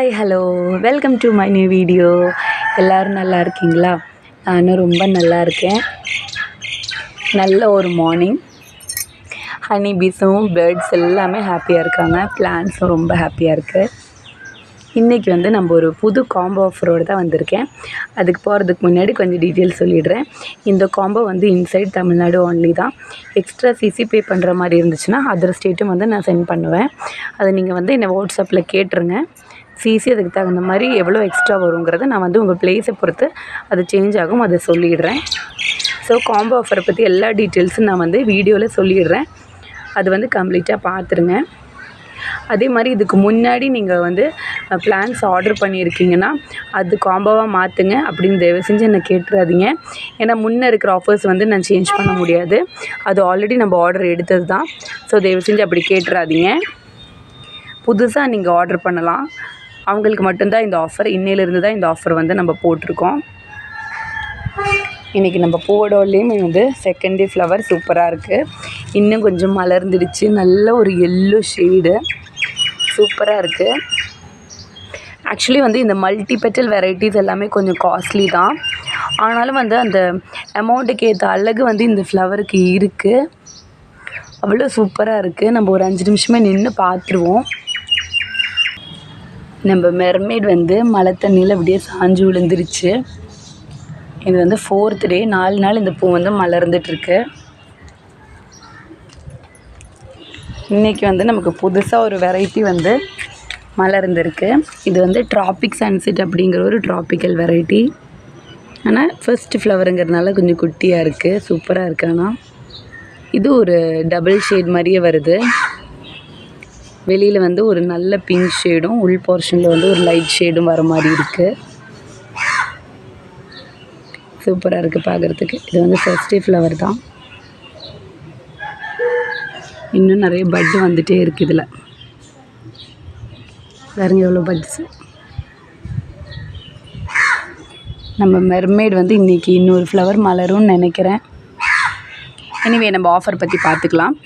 Hi hello welcome to my new video. எல்லோரும் நல்லா இருக்கீங்களா? நானும் ரொம்ப நல்லா இருக்கேன். நல்ல ஒரு மார்னிங். ஹனி பீஸும் பேர்ட்ஸ் எல்லாமே ஹாப்பியாக இருக்காங்க. பிளான்ட்ஸும் ரொம்ப ஹாப்பியாக இருக்குது. இன்றைக்கி நம்ம ஒரு புது காம்போ ஆஃபரோடு தான் வந்திருக்கேன். அதுக்கு போகிறதுக்கு முன்னாடி கொஞ்சம் டீட்டெயில்ஸ் சொல்லிடுறேன். இந்த காம்போ இன்சைட் தமிழ்நாடு ஒன்லி தான். எக்ஸ்ட்ரா சிசி பே பண்ணுற மாதிரி இருந்துச்சுன்னா அதர் ஸ்டேட்டும் நான் சென்ட் பண்ணுவேன். அதை நீங்கள் என்னை வாட்ஸ்அப்பில் கேட்டுருங்க. சிசி அதுக்கு தகுந்த மாதிரி எவ்வளோ எக்ஸ்ட்ரா வருங்கிறத நான் உங்கள் ப்ளேஸை பொறுத்து அது சேஞ்ச் ஆகும், அதை சொல்லிடுறேன். ஸோ காம்போ ஆஃபரை பற்றி எல்லா டீட்டெயில்ஸும் நான் வீடியோவில் சொல்லிடுறேன். அது கம்ப்ளீட்டாக பார்த்துருங்க. அதே மாதிரி இதுக்கு முன்னாடி நீங்கள் பிளான்ஸ் ஆர்டர் பண்ணியிருக்கீங்கன்னா அது காம்போவாக மாற்றுங்க அப்படின்னு தயவு செஞ்சு என்னை கேட்டுறாதீங்க. ஏன்னா முன்னே இருக்கிற ஆஃபர்ஸ் நான் சேஞ்ச் பண்ண முடியாது. அது ஆல்ரெடி நம்ம ஆர்டர் எடுத்தது தான். ஸோ தயவு செஞ்சு அப்படி கேட்டுறாதீங்க. புதுசாக நீங்கள் ஆர்டர் பண்ணலாம். அவங்களுக்கு மட்டும்தான் இந்த ஆஃபர். இன்னையிலேருந்து தான் இந்த ஆஃபர் நம்ம போட்டிருக்கோம். இன்றைக்கி நம்ம போடோலேயுமே செகண்ட் டே ஃப்ளவர் சூப்பராக இருக்குது. இன்னும் கொஞ்சம் மலர்ந்துடுச்சு. நல்ல ஒரு எல்லோ ஷேடு சூப்பராக இருக்குது. ஆக்சுவலி இந்த மல்டி பெட்டல் வெரைட்டிஸ் எல்லாமே கொஞ்சம் காஸ்ட்லி தான். ஆனாலும் அந்த அமௌண்ட்டுக்கு ஏற்ற அழகு இந்த ஃப்ளவருக்கு இருக்குது. அவ்வளோ சூப்பராக இருக்குது. நம்ம ஒரு 5 நிமிஷமே நின்று பார்த்துருவோம். நம்ம மெர்மெய்ட் மழை தண்ணியில் அப்படியே சாஞ்சு விழுந்துருச்சு. இது 4th டே. 4 நாள் இந்த பூ மலர்ந்துட்டுருக்கு. இன்றைக்கி நமக்கு புதுசாக ஒரு வெரைட்டி மலர்ந்துருக்கு. இது ட்ராபிக் சன்செட் அப்படிங்கிற ஒரு ட்ராபிக்கல் வெரைட்டி. ஆனால் ஃபர்ஸ்ட் ஃப்ளவருங்கிறதுனால கொஞ்சம் குட்டியாக இருக்குது. சூப்பராக இருக்குது. ஆனால் இது ஒரு டபுள் ஷேட் மாதிரியே வருது. வெளியில் ஒரு நல்ல பிங்க் ஷேடும் உள் போர்ஷனில் ஒரு லைட் ஷேடும் வர மாதிரி இருக்குது. சூப்பராக இருக்குது பார்க்குறதுக்கு. இது ஃபர்ஸ்ட் டே ஃப்ளவர் தான். இன்னும் நிறைய பட்டு வந்துகிட்டே இருக்குது. இதில் பாருங்க எவ்வளோ பட்ஸு. நம்ம மெர்மெய்ட் இன்றைக்கி இன்னொரு ஃப்ளவர் மலரும்னு நினைக்கிறேன். எனிவே நம்ம ஆஃபர் பற்றி பார்த்துக்கலாம்.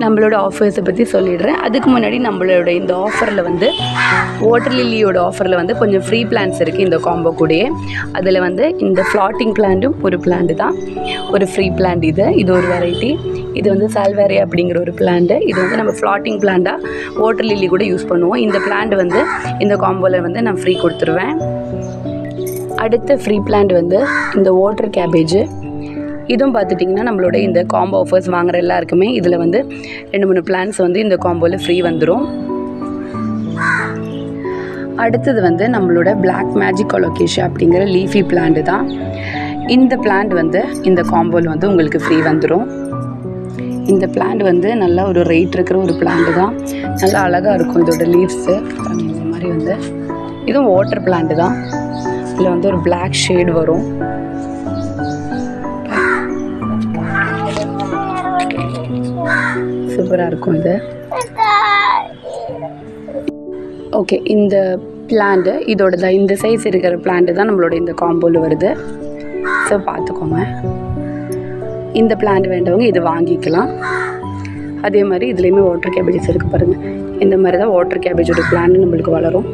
நம்மளோட ஆஃபர்ஸை பற்றி சொல்லிடுறேன். அதுக்கு முன்னாடி நம்மளோட இந்த ஆஃபரில் வாட்டர் லில்லியோட ஆஃபரில் கொஞ்சம் ஃப்ரீ பிளான்ஸ் இருக்குது இந்த காம்போ கூடயே. அதில் இந்த ஃப்ளாட்டிங் பிளான்ட்டும் ஒரு பிளான்ட் தான், ஒரு ஃப்ரீ பிளான்ட். இது ஒரு வெரைட்டி. இது சால்வேரே அப்படிங்கிற ஒரு பிளான்ட்டு. இது நம்ம ஃப்ளாட்டிங் பிளான்ட்டாக வாட்டர் லில்லி கூட யூஸ் பண்ணுவோம். இந்த பிளான்ட் இந்த காம்போவில் நான் ஃப்ரீ கொடுத்துருவேன். அடுத்த ஃப்ரீ பிளான்ட் இந்த வாட்டர் கேபேஜ். இதுவும் பார்த்துட்டிங்கன்னா நம்மளோட இந்த காம்போ ஆஃபர்ஸ் வாங்குகிற எல்லாருக்குமே இதில் 2-3 பிளான்ஸ் இந்த காம்போவில் ஃப்ரீ வந்துடும். அடுத்தது நம்மளோட பிளாக் மேஜிக் கொலோகேஷியா அப்படிங்கிற லீஃபி பிளான்ட் தான். இந்த பிளான்ட் இந்த காம்போவில் உங்களுக்கு ஃப்ரீ வந்துடும். இந்த பிளான்ட் நல்லா ஒரு ரேட் இருக்கிற ஒரு பிளான்ட் தான். நல்லா அழகாக இருக்கும் இதோட லீவ்ஸு. இந்த மாதிரி இதுவும் வாட்டர் பிளான்ட் தான். இதில் ஒரு பிளாக் ஷேட் வரும். சூப்பராக இருக்கும் இது. ஓகே, இந்த பிளான்ட்டு இதோட தான். இந்த சைஸ் இருக்கிற பிளான்ட்டு தான் நம்மளோட இந்த காம்போவில் வருது. ஸோ பார்த்துக்கோங்க. இந்த பிளான்ட் வேண்டவங்க இது வாங்கிக்கலாம். அதே மாதிரி இதுலேயுமே வாட்டர் கேபேஜஸ் இருக்குது பாருங்கள். இந்த மாதிரி தான் வாட்டர் கேபேஜோட பிளான்ட் நம்மளுக்கு வளரும்.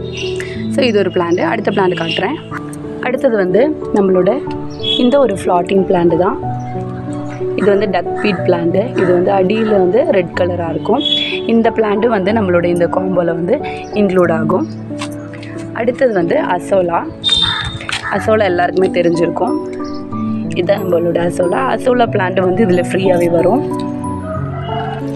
ஸோ இது ஒரு பிளான்ட்டு. அடுத்த பிளான்ட் காட்டுறேன். அடுத்தது நம்மளோட இந்த ஒரு ஃப்ளாட்டிங் பிளான்ட் தான். இது டக் பீட் பிளான்ட்டு. இது அடியில் ரெட் கலராக இருக்கும். இந்த பிளான்ட்டு நம்மளோட இந்த காம்போவில் இன்க்ளூட் ஆகும். அடுத்தது அசோலா. அசோலா எல்லாருக்குமே தெரிஞ்சிருக்கும். இதுதான் நம்மளோட அசோலா பிளான்ட்டு இதில் ஃப்ரீயாகவே வரும்.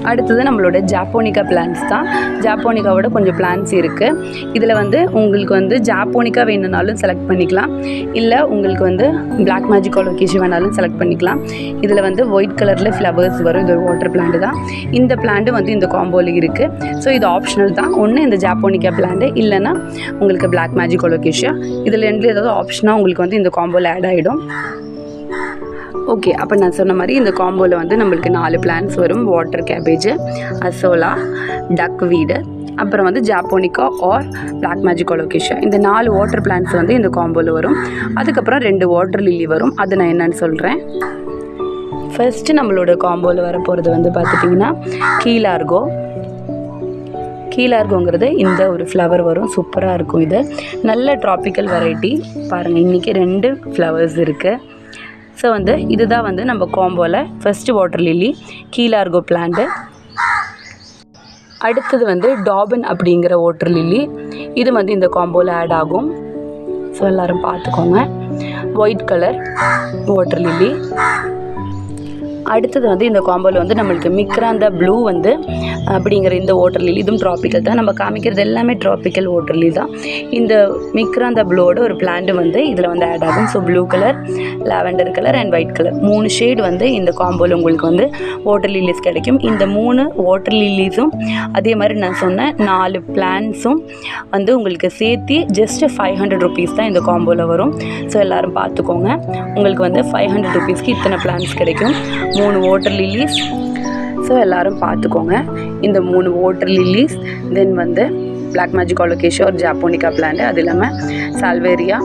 அடுத்தது நம்மளோட ஜாப்போனிக்கா பிளான்ட்ஸ் தான். ஜாப்போனிக்காவோட கொஞ்சம் பிளான்ட்ஸ் இருக்குது. இதில் உங்களுக்கு ஜாப்போனிக்கா வேணுனாலும் செலக்ட் பண்ணிக்கலாம். இல்லை உங்களுக்கு பிளாக் மேஜிக் கொலோகேஷியா வேணாலும் செலக்ட் பண்ணிக்கலாம். இதில் ஒயிட் கலரில் ஃப்ளவர்ஸ் வரும். இது ஒரு வாட்டர் பிளான்ட் தான். இந்த பிளான்ட்டு இந்த காம்போவில் இருக்குது. ஸோ இது ஆப்ஷனல் தான். ஒன்று இந்த ஜாப்போனிக்கா பிளான்ட்டு, இல்லைன்னா உங்களுக்கு பிளாக் மேஜிக் கொலோகேஷியா. இதில் ரெண்டு ஏதாவது ஆப்ஷனாக உங்களுக்கு இந்த காம்போவில் ஆட் ஆகிடும். ஓகே, அப்போ நான் சொன்ன மாதிரி இந்த காம்போவில் நம்மளுக்கு 4 பிளான்ஸ் வரும். வாட்டர் கேபேஜ், அசோலா, டக் வீடு, அப்புறம் ஜாப்போனிக்கா ஆர் பிளாக் மேஜிக் கொலோகேஷியா. இந்த 4 வாட்டர் பிளான்ஸ் இந்த காம்போவில் வரும். அதுக்கப்புறம் 2 வாட்டர் லில்லி வரும். அது நான் என்னன்னு சொல்கிறேன். ஃபர்ஸ்ட்டு நம்மளோட காம்போவில் வர போகிறது பார்த்துட்டிங்கன்னா கீழார்கோ. கீ லார்கோங்கிறது இந்த ஒரு ஃப்ளவர் வரும், சூப்பராக இருக்கும். இது நல்ல ட்ராபிக்கல் வெரைட்டி. பாருங்கள், இன்றைக்கி 2 ஃப்ளவர்ஸ் இருக்குது. ஸோ வந்து இதுதான் வந்து நம்ம காம்போவில் first water lily key Largo plant. அடுத்தது வந்து டாபின் அப்படிங்கிற வாட்டர் லில்லி. இது வந்து இந்த காம்போவில் ஆட் ஆகும். ஸோ எல்லோரும் பார்த்துக்கோங்க. White colour water lily. அடுத்தது வந்து இந்த காம்போவில் வந்து நம்மளுக்கு மிக்ராந்தா ப்ளூ வந்து அப்படிங்கிற இந்த வாட்டர் லில்லி. இதுவும் ட்ராபிக்கல் தான். நம்ம காமிக்கிறது எல்லாமே ட்ராபிக்கல் வாட்டர் லில்லி தான். இந்த மிக்ராந்தா ப்ளூவோட ஒரு பிளான்ட் வந்து இதில் வந்து ஆட் ஆகும். So blue colour, lavender colour and white colour 3 shade வந்து இந்த காம்போவில் உங்களுக்கு வந்து வாட்டர் லில்லிஸ் கிடைக்கும். இந்த 3 வாட்டர் லில்லிஸும் அதே மாதிரி நான் சொன்ன 4 பிளான்ஸும் வந்து உங்களுக்கு சேர்த்து ஜஸ்ட் 500 rupees தான் இந்த காம்போவில் வரும். ஸோ எல்லோரும் பார்த்துக்கோங்க. உங்களுக்கு வந்து 500 rupeesக்கு இத்தனை பிளான்ஸ் கிடைக்கும். 3 வாட்டர் லில்லிஸ். ஸோ எல்லோரும் பார்த்துக்கோங்க. இந்த 3 வாட்டர் லில்லிஸ், தென் வந்து பிளாக் மேஜிக் அலோகேஷியா ஒரு ஜாப்போனிகா பிளான்ட், அது இல்லாமல் சால்வேரியா,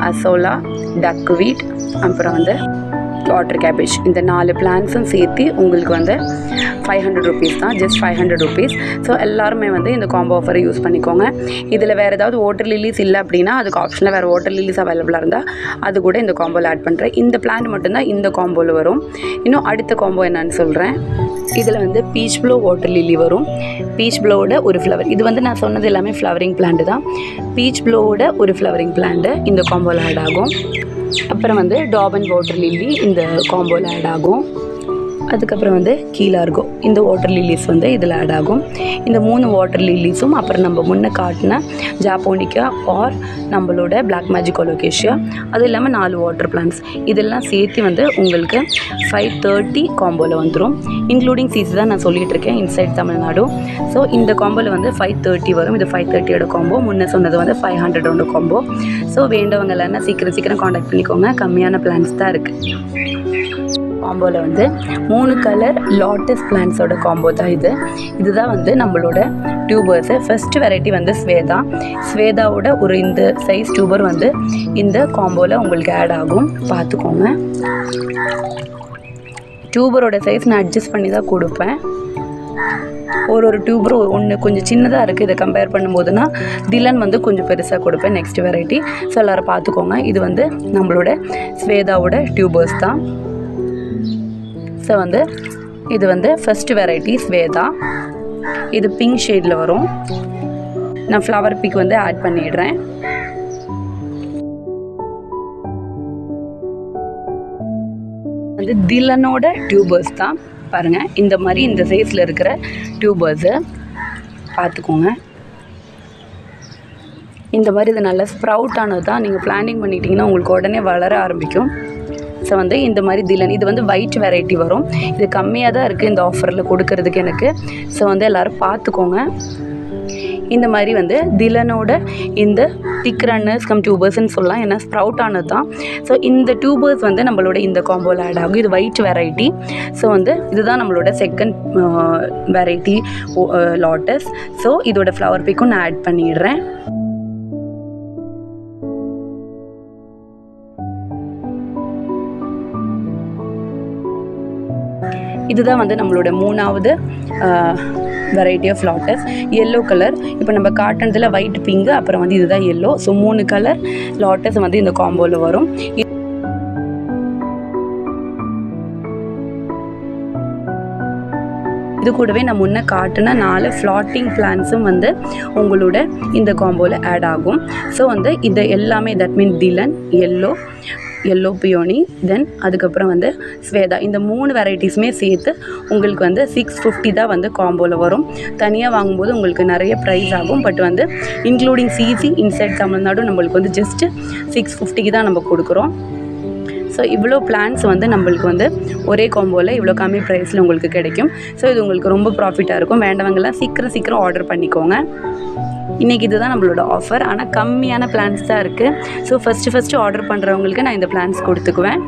அசோலா, டக்வீட், அப்புறம் வந்து வாட்டர் கேபேஜ், இந்த 4 பிளான்ஸும் சேர்த்து உங்களுக்கு வந்து 500 rupees தான், ஜஸ்ட் 500 rupees. ஸோ எல்லாருமே வந்து இந்த காம்போ ஆஃபரை யூஸ் பண்ணிக்கோங்க. இதில் வேறு ஏதாவது வாட்டர் லில்லிஸ் இல்லை அப்படின்னா அதுக்கு ஆப்ஷனில் வேறு வாட்டர் லில்லிஸ் அவைலபிளாக இருந்தால் அது கூட இந்த காம்போவில் ஆட் பண்ணுறேன். இந்த பிளான்ட் மட்டும்தான் இந்த காம்போவில் வரும். இன்னும் அடுத்த காம்போ என்னன்னு சொல்கிறேன். இதில் வந்து பீச் ப்ளோ வாட்டர் லில்லி வரும். பீச் ப்ளோவோட ஒரு ஃப்ளவர். இது வந்து நான் சொன்னது எல்லாமே ஃப்ளவரிங் பிளான்ட் தான். பீச் ப்ளோவோட ஒரு ஃப்ளவரிங் பிளான்ட்டு இந்த காம்போவில் ஆட் ஆகும். அப்புறம் வந்து டாபன் வாட்டர் லில்லி இந்த காம்போவில் ஆட் ஆகும். அதுக்கப்புறம் வந்து கீ லார்கோ இந்த வாட்டர் லில்லிஸ் வந்து இதில் ஆட் ஆகும். இந்த 3 வாட்டர் லில்லிஸும் அப்புறம் நம்ம முன்னே காட்டின ஜாப்போனிகா ஆர் நம்மளோட பிளாக் மேஜிக் அலோகேஷியா, அது இல்லாமல் 4 வாட்டர் பிளான்ட்ஸ் இதெல்லாம் சேர்த்து வந்து உங்களுக்கு 530 காம்போவில் வந்துடும். இன்க்ளூடிங் சீஸ் தான் நான் சொல்லிகிட்டு இருக்கேன், இன்சைட் தமிழ்நாடு. ஸோ இந்த காம்போவில் வந்து 530 வரும். இது 530யோட காம்போ. முன்னே சொன்னது வந்து 500 காம்போ. ஸோ வேண்டவங்க எல்லாம் சீக்கிரம் காண்டாக்ட் பண்ணிக்கோங்க. கம்மியான பிளான்ஸ் தான் இருக்குது. காம்போவில் வந்து 3 கலர் லாட்டஸ் பிளான்ட்ஸோட காம்போ தான் இதுதான் வந்து நம்மளோட டியூபர்ஸு. ஃபஸ்ட்டு வெரைட்டி வந்து ஸ்வேதாவோட ஒரு இந்த சைஸ் டியூபர் வந்து இந்த காம்போவில் உங்களுக்கு ஆட் ஆகும். பார்த்துக்கோங்க. டியூபரோட சைஸ் நான் அட்ஜஸ்ட் பண்ணி தான் கொடுப்பேன். ஒரு டியூபர் ஒன்று கொஞ்சம் சின்னதாக இருக்குது. இதை கம்பேர் பண்ணும்போதுனா திலன் வந்து கொஞ்சம் பெருசாக கொடுப்பேன். Next variety. ஸோ எல்லோரும் பார்த்துக்கோங்க. இது வந்து நம்மளோட ஸ்வேதாவோட டியூபர்ஸ் தான். ஸோ வந்து இது வந்து ஃபஸ்ட்டு வெரைட்டி ஸ்வேதா. இது பிங்க் ஷேடில் வரும். நான் ஃப்ளவர் பிக் வந்து ஆட் பண்ணிடுறேன். வந்து திலனோட டியூபர்ஸ் தான். பாருங்கள், இந்த மாதிரி இந்த சைஸில் இருக்கிற டியூபர்ஸு பார்த்துக்கோங்க. இந்த மாதிரி இது நல்லா ஸ்ப்ரவுட் ஆனது தான். நீங்கள் பிளான்டிங் பண்ணிட்டீங்கன்னா உங்களுக்கு உடனே வளர ஆரம்பிக்கும். ஸோ வந்து இந்த மாதிரி திலன் இது வந்து ஒயிட் வெரைட்டி வரும். இது கம்மியாக தான் இருக்குது இந்த ஆஃபரில் கொடுக்கறதுக்கு எனக்கு. ஸோ வந்து எல்லோரும் பார்த்துக்கோங்க. இந்த மாதிரி வந்து திலனோட இந்த திக் ரன்னர்ஸ் டியூபர்ஸ்ன்னு சொல்லலாம். ஏன்னா ஸ்ப்ரவுட் ஆனது தான். ஸோ இந்த டியூபர்ஸ் வந்து நம்மளோட இந்த காம்போவில் ஆட் ஆகும். இது ஒயிட் வெரைட்டி. ஸோ வந்து இதுதான் நம்மளோட செகண்ட் வெரைட்டி லாட்டஸ். ஸோ இதோட ஃப்ளவர் பிக்கும் நான் ஆட் பண்ணிடுறேன். இதுதான் வந்து நம்மளோட 3வது variety of lotus. Yellow colour. இப்போ நம்ம காட்டினதில் ஒயிட் பிங்கு, அப்புறம் வந்து இதுதான் எல்லோ. ஸோ 3 கலர் லாட்டஸ் வந்து இந்த காம்போவில் வரும். இது கூடவே நான் முன்னே காட்டின 4 ஃப்ளாட்டிங் பிளான்ஸும் வந்து உங்களோட இந்த காம்போவில் ஆட் ஆகும். ஸோ வந்து இது எல்லாமே தட் மீன் திலன், எல்லோ பியோனி, தென் அதுக்கப்புறம் வந்து ஸ்வேதா, இந்த 3 வெரைட்டிஸுமே சேர்த்து உங்களுக்கு வந்து 650 தான் வந்து காம்போவில் வரும். தனியாக வாங்கும்போது உங்களுக்கு நிறைய ப்ரைஸ் ஆகும். பட் வந்து இன்க்ளூடிங் சிசி இன்சைட் தமிழ்நாடு நம்மளுக்கு வந்து ஜஸ்ட்டு 650க்கு தான் நம்ம கொடுக்குறோம். ஸோ இவ்வளோ பிளான்ஸ் வந்து நம்மளுக்கு வந்து ஒரே காம்போவில் இவ்வளோ கம்மி ப்ரைஸில் உங்களுக்கு கிடைக்கும். ஸோ இது உங்களுக்கு ரொம்ப ப்ராஃபிட்டாக இருக்கும். வேண்டவங்கெல்லாம் சீக்கிரம் ஆர்டர் பண்ணிக்கோங்க. இன்றைக்கி இதுதான் நம்மளோட ஆஃபர். ஆனால் கம்மியான பிளான்ஸ் தான் இருக்குது. ஸோ ஃபஸ்ட்டு ஆர்டர் பண்ணுறவங்களுக்கு நான் இந்த பிளான்ஸ் கொடுத்துக்குவேன்.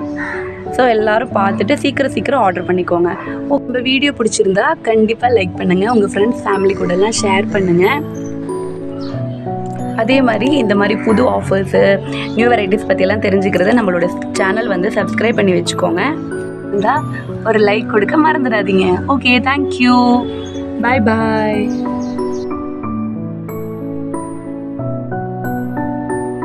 ஸோ எல்லோரும் பார்த்துட்டு சீக்கிரம் ஆர்டர் பண்ணிக்கோங்க. உங்கள் வீடியோ பிடிச்சிருந்தா கண்டிப்பாக லைக் பண்ணுங்கள். உங்கள் ஃப்ரெண்ட்ஸ் ஃபேமிலி கூடலாம் ஷேர் பண்ணுங்கள். அதே மாதிரி இந்த மாதிரி புது ஆஃபர்ஸு நியூ வெரைட்டிஸ் பற்றியெல்லாம் தெரிஞ்சுக்கிறத நம்மளோட சேனல் வந்து சப்ஸ்கிரைப் பண்ணி வச்சுக்கோங்க. ஒரு லைக் கொடுக்க மறந்துடாதீங்க. Okay, thank you. பாய்.